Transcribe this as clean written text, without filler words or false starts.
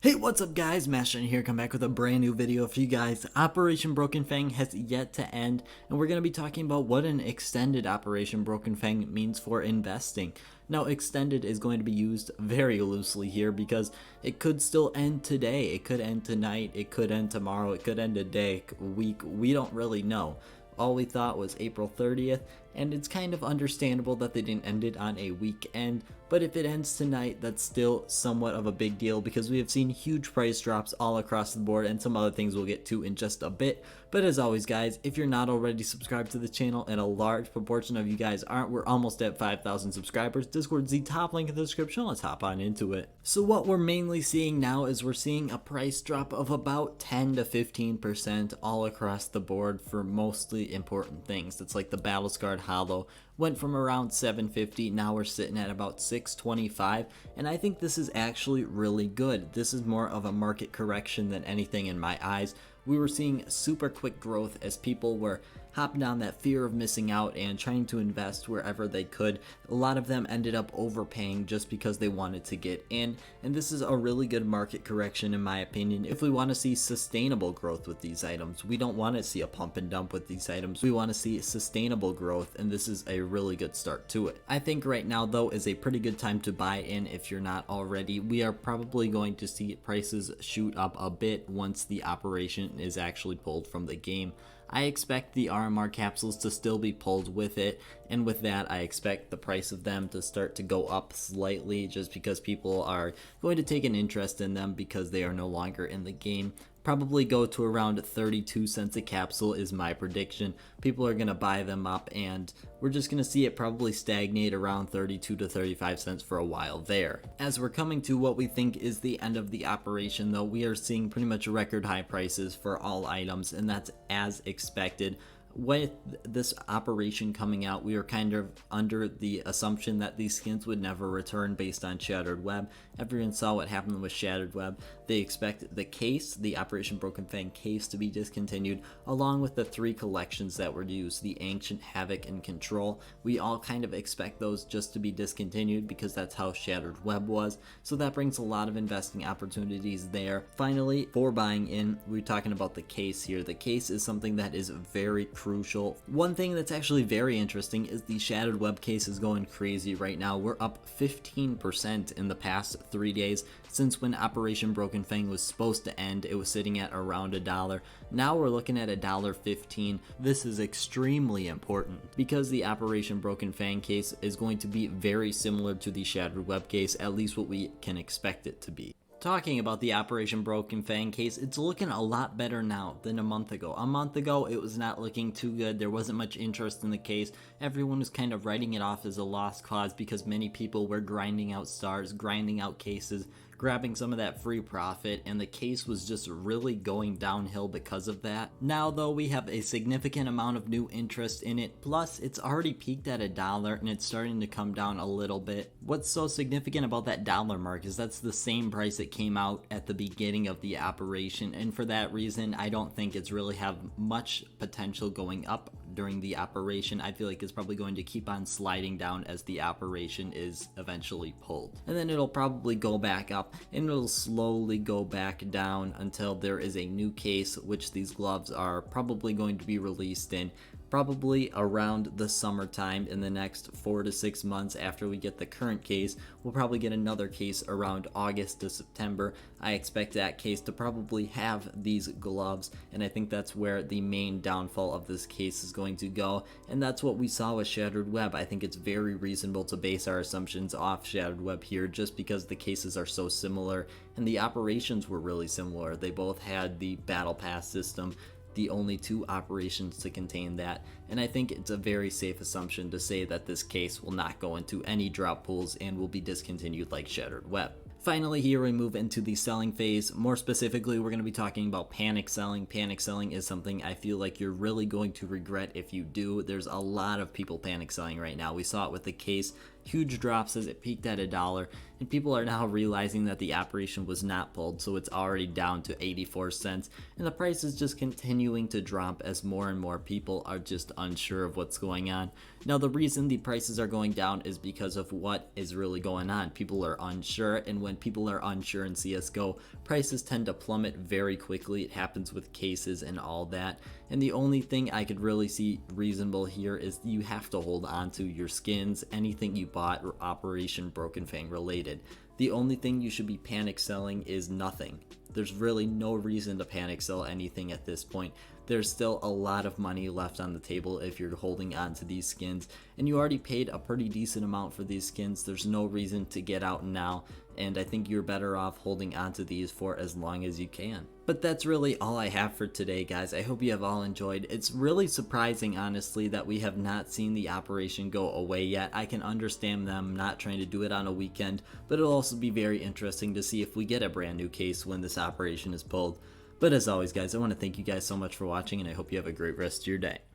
Hey, what's up guys, Master here, come back with a brand new video for you guys. Operation Broken Fang has yet to end, and we're going to be talking about what an extended Operation Broken Fang means for investing. Now, extended is going to be used very loosely here because it could still end today, it could end tonight, it could end tomorrow, it could end a day, a week, we don't really know. All we thought was April 30th, and it's kind of understandable that they didn't end it on a weekend, but if it ends tonight, that's still somewhat of a big deal because we have seen huge price drops all across the board and some other things we'll get to in just a bit. But as always guys, if you're not already subscribed to the channel, and a large proportion of you guys aren't, we're almost at 5,000 subscribers. Discord's the top link in the description, let's hop on into it. So what we're mainly seeing now is we're seeing a price drop of about 10 to 15% all across the board for mostly important things. It's like the Battle Scarred Hollow went from around 750, now we're sitting at about 625, and I think this is actually really good. This is more of a market correction than anything in my eyes. We were seeing super quick growth as people were hopping on that fear of missing out and trying to invest wherever they could. A lot of them ended up overpaying just because they wanted to get in, and this is a really good market correction in my opinion. If we want to see sustainable growth with these items, we don't want to see a pump and dump with these items. We want to see sustainable growth, and this is a really good start to it. I think right now though is a pretty good time to buy in if you're not already. We are probably going to see prices shoot up a bit once the operation is actually pulled from the game. I expect the RMR capsules to still be pulled with it, and with that I expect the price of them to start to go up slightly just because people are going to take an interest in them because they are no longer in the game. Probably go to around 32 cents a capsule is my prediction. People are going to buy them up, and we're just going to see it probably stagnate around 32 to 35 cents for a while there. As we're coming to what we think is the end of the operation though, we are seeing pretty much record high prices for all items, and that's as expected. With this operation coming out, we were kind of under the assumption that these skins would never return based on Shattered Web. Everyone saw what happened with Shattered Web. They expect the case, the Operation Broken Fang case, to be discontinued, along with the 3 collections that were used, the Ancient, Havoc, and Control. We all kind of expect those just to be discontinued because that's how Shattered Web was, so that brings a lot of investing opportunities there. Finally, for buying in, we're talking about the case here. The case is something that is very crucial. One thing that's actually very interesting is the Shattered Web case is going crazy right now. We're up 15% in the past 3 days. Since when Operation Broken Fang was supposed to end, it was sitting at around $1. Now we're looking at $1.15. This is extremely important because the Operation Broken Fang case is going to be very similar to the Shattered Web case, at least what we can expect it to be. Talking about the Operation Broken Fang case, it's looking a lot better now than a month ago. A month ago, it was not looking too good. There wasn't much interest in the case. Everyone was kind of writing it off as a lost cause because many people were grinding out stars, grinding out cases, grabbing some of that free profit, and the case was just really going downhill because of that. Now though, we have a significant amount of new interest in it, plus it's already peaked at $1 and it's starting to come down a little bit. What's so significant about that dollar mark is that's the same price it came out at the beginning of the operation, and for that reason I don't think it's really have much potential going up during the operation. I feel like it's probably going to keep on sliding down as the operation is eventually pulled, and then it'll probably go back up and it'll slowly go back down until there is a new case, which these gloves are probably going to be released in probably around the summertime. In the next 4 to 6 months after we get the current case, we'll probably get another case around August to September. I expect that case to probably have these gloves, and I think that's where the main downfall of this case is going to go, and that's what we saw with Shattered Web. I think it's very reasonable to base our assumptions off Shattered Web here just because the cases are so similar and the operations were really similar. They both had the battle pass system, the only 2 operations to contain that, and I think it's a very safe assumption to say that this case will not go into any drop pools and will be discontinued like Shattered Web. Finally, here we move into the selling phase. More specifically, we're going to be talking about panic selling. Panic selling is something I feel like you're really going to regret if you do. There's a lot of people panic selling right now. We saw it with the case. Huge drops as it peaked at $1, and people are now realizing that the operation was not pulled, so it's already down to 84 cents, and the price is just continuing to drop as more and more people are just unsure of what's going on. Now, the reason the prices are going down is because of what is really going on. People are unsure, and when people are unsure in CSGO, prices tend to plummet very quickly. It happens with cases and all that. And the only thing I could really see reasonable here is you have to hold on to your skins, anything you bought Operation Broken Fang related. The only thing you should be panic selling is nothing. There's really no reason to panic sell anything at this point. There's still a lot of money left on the table if you're holding on to these skins, and you already paid a pretty decent amount for these skins. There's no reason to get out now, and I think you're better off holding on to these for as long as you can. But that's really all I have for today, guys. I hope you have all enjoyed. It's really surprising, honestly, that we have not seen the operation go away yet. I can understand them not trying to do it on a weekend, but it'll also be very interesting to see if we get a brand new case when this operation is pulled. But as always, guys, I want to thank you guys so much for watching, and I hope you have a great rest of your day.